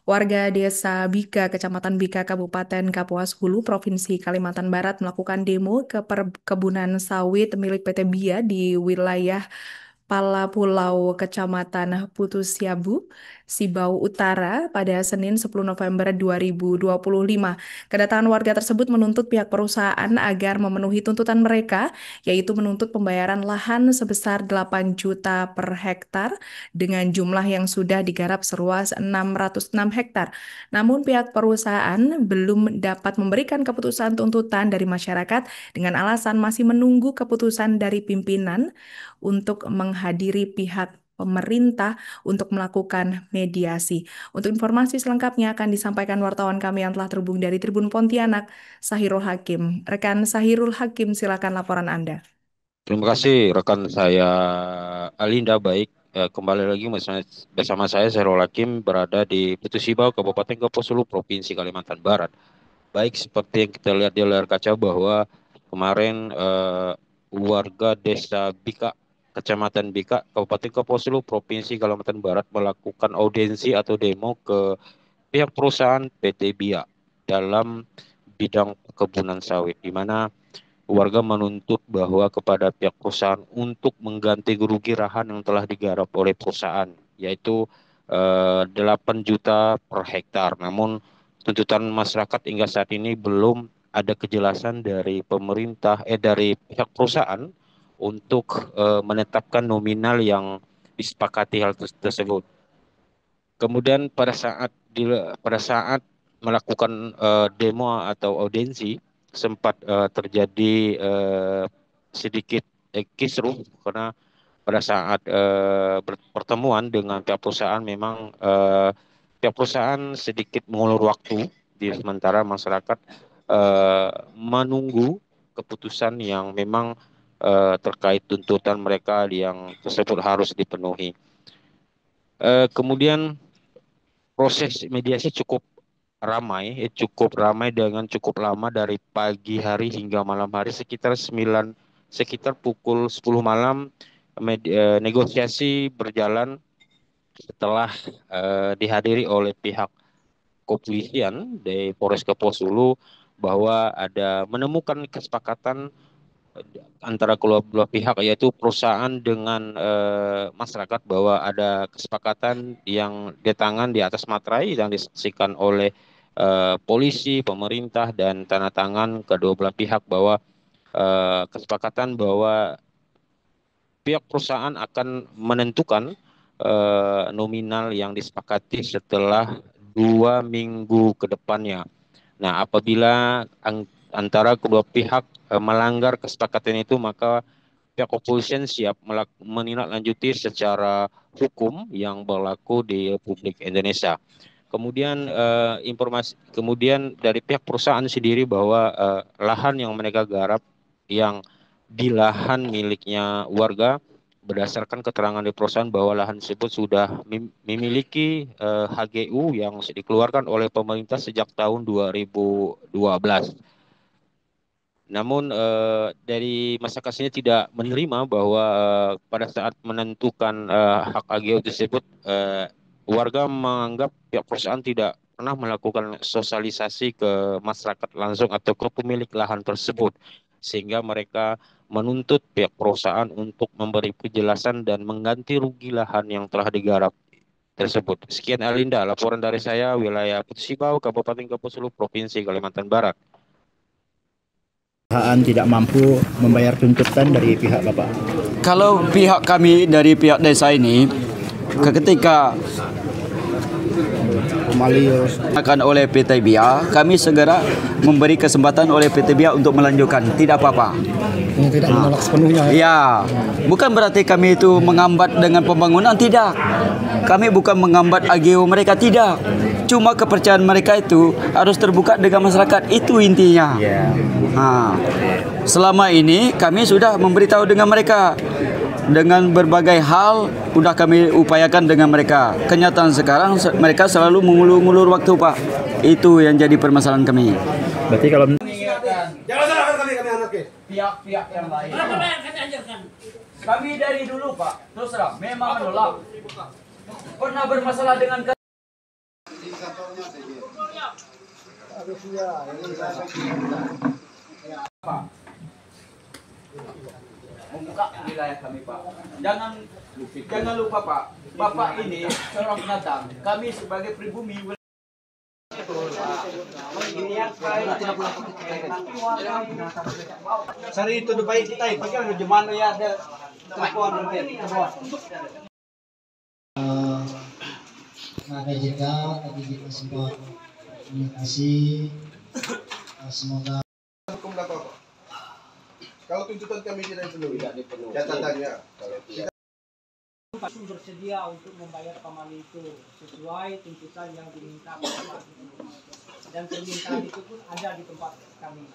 Warga Desa Bika, Kecamatan Bika, Kabupaten Kapuas Hulu, Provinsi Kalimantan Barat melakukan demo ke perkebunan sawit milik PT Bia di wilayah Pala Pulau, Kecamatan Putusiabu, Sibau Utara pada Senin 10 November 2025. Kedatangan warga tersebut menuntut pihak perusahaan agar memenuhi tuntutan mereka, yaitu menuntut pembayaran lahan sebesar 8 juta per hektar dengan jumlah yang sudah digarap seluas 606 hektar. Namun pihak perusahaan belum dapat memberikan keputusan tuntutan dari masyarakat dengan alasan masih menunggu keputusan dari pimpinan untuk menghadiri pihak pemerintah untuk melakukan mediasi. Untuk informasi selengkapnya akan disampaikan wartawan kami yang telah terhubung dari Tribun Pontianak, Sahirul Hakim. Rekan Sahirul Hakim, silakan laporan Anda. Terima kasih rekan saya Alinda. Baik, kembali lagi bersama saya Zerol Hakim berada di Putusibau, Kabupaten Kapuas Hulu, Provinsi Kalimantan Barat. Baik, seperti yang kita lihat di layar kaca bahwa kemarin warga Desa Bika, Kecamatan Bika, Kabupaten Kapuas Hulu, Provinsi Kalimantan Barat melakukan audiensi atau demo ke pihak perusahaan PT Bia dalam bidang perkebunan sawit, di mana warga menuntut bahwa kepada pihak perusahaan untuk mengganti kerugi lahan yang telah digarap oleh perusahaan, yaitu 8 juta per hektar. Namun tuntutan masyarakat hingga saat ini belum ada kejelasan dari dari pihak perusahaan untuk menetapkan nominal yang disepakati hal tersebut. Kemudian pada saat melakukan demo atau audiensi sempat terjadi sedikit kisruh karena pada saat pertemuan dengan pihak perusahaan memang pihak perusahaan sedikit mengulur waktu di sementara masyarakat menunggu keputusan yang memang terkait tuntutan mereka yang tersebut harus dipenuhi. Kemudian proses mediasi cukup ramai dengan cukup lama dari pagi hari hingga malam hari sekitar pukul 10 malam negosiasi berjalan setelah dihadiri oleh pihak kepolisian dari Polres Kapuas Hulu bahwa ada menemukan kesepakatan antara kedua belah pihak, yaitu perusahaan dengan masyarakat, bahwa ada kesepakatan yang ditangan di atas materai yang disaksikan oleh polisi, pemerintah, dan tanda tangan kedua belah pihak bahwa kesepakatan bahwa pihak perusahaan akan menentukan nominal yang disepakati setelah 2 minggu ke depannya. Nah, apabila antara kedua pihak melanggar kesepakatan itu, maka pihak kepolisian siap menindaklanjuti secara hukum yang berlaku di Republik Indonesia. Kemudian dari pihak perusahaan sendiri bahwa lahan yang mereka garap yang di lahan miliknya warga, berdasarkan keterangan di perusahaan bahwa lahan tersebut sudah memiliki HGU yang dikeluarkan oleh pemerintah sejak tahun 2012. Namun dari masyarakat sini tidak menerima bahwa pada saat menentukan hak AGO tersebut, warga menganggap pihak perusahaan tidak pernah melakukan sosialisasi ke masyarakat langsung atau ke pemilik lahan tersebut, sehingga mereka menuntut pihak perusahaan untuk memberi penjelasan dan mengganti rugi lahan yang telah digarap tersebut. Sekian Alinda, laporan dari saya, wilayah Putusibau, Kabupaten Kapuas Hulu, Provinsi Kalimantan Barat. Perusahaan tidak mampu membayar tuntutan dari pihak Bapak. Kalau pihak kami dari pihak desa ini ketika akan oleh PT Bia, kami segera memberi kesempatan oleh PT Bia untuk melanjutkan, tidak apa-apa. Tidak menolak sepenuhnya. Ya, bukan berarti kami itu menghambat dengan pembangunan, tidak. Kami bukan menghambat AGO mereka, tidak. Cuma kepercayaan mereka itu harus terbuka dengan masyarakat, itu intinya. Nah, selama ini kami sudah memberitahu dengan mereka. Dengan berbagai hal sudah kami upayakan dengan mereka. Kenyataan sekarang mereka selalu mengulur-ulur waktu, Pak. Itu yang jadi permasalahan kami. Berarti kalau jangan salahkan kami anaknya. Pihak-pihak yang lain. Kami dari dulu, Pak, terus terang memang menolak. Pernah bermasalah dengan Membuka wilayah kami, Pak. Jangan lupa, Pak. Bapak ini seorang pendatang. Kami sebagai pribumi. Sari itu udah baik kita, pakai udah gimana ya ada telepon Ada juga tadi kita sempat komunikasi, semoga hukum apa? Kalau tuntutan kami tidak dipenuhi, catatannya kalau tidak bersedia untuk membayar pamali itu sesuai tuntutan yang diminta Bapak. Dan permintaan itu pun ada di tempat kami.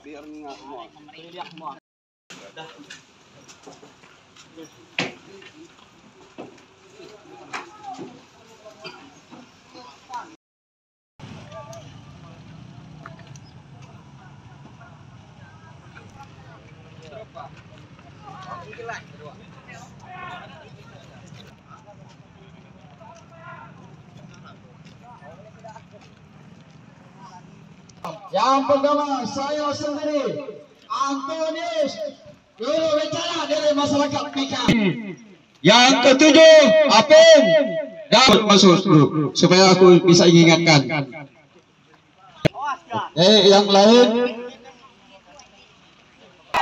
biar nggak semua. yang pertama saya sendiri Antonius dulu bicara dari masyarakat Pika. Yang ketujuh Apem dan masuk dulu supaya aku bisa ingatkan. Yang lain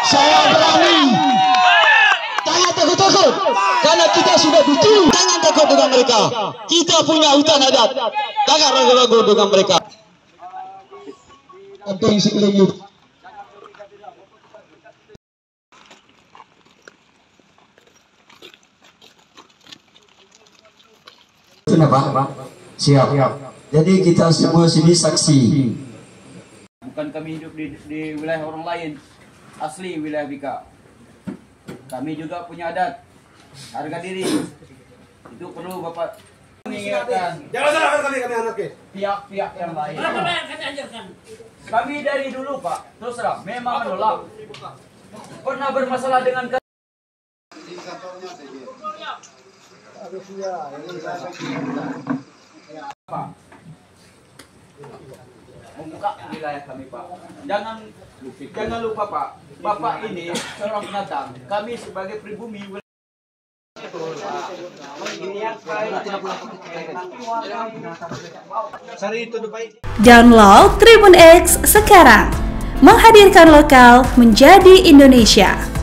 saya berani. Jangan takut-takut karena kita sudah dituduh. Jangan takut dengan mereka. Kita punya hutan adat. Jangan ragu-ragu dengan mereka. Penting sekali. Kenapa? Siap. Jadi kita semua sini saksi. Bukan kami hidup di wilayah orang lain, asli wilayah Bika. Kami juga punya adat, harga diri. Itu perlu Bapak mengingatkan. Jangan salahkan kami anaknya. Pihak-pihak yang lain. Kami dari dulu Pak, terus terang, memang menolak. Pernah bermasalah dengan Pak. Membuka wilayah kami, Pak. Jangan lupa, Pak. Bapak ini seorang pendatang. Kami sebagai pribumi. Sari itu udah baik. Download Tribun X sekarang. Menghadirkan lokal menjadi Indonesia.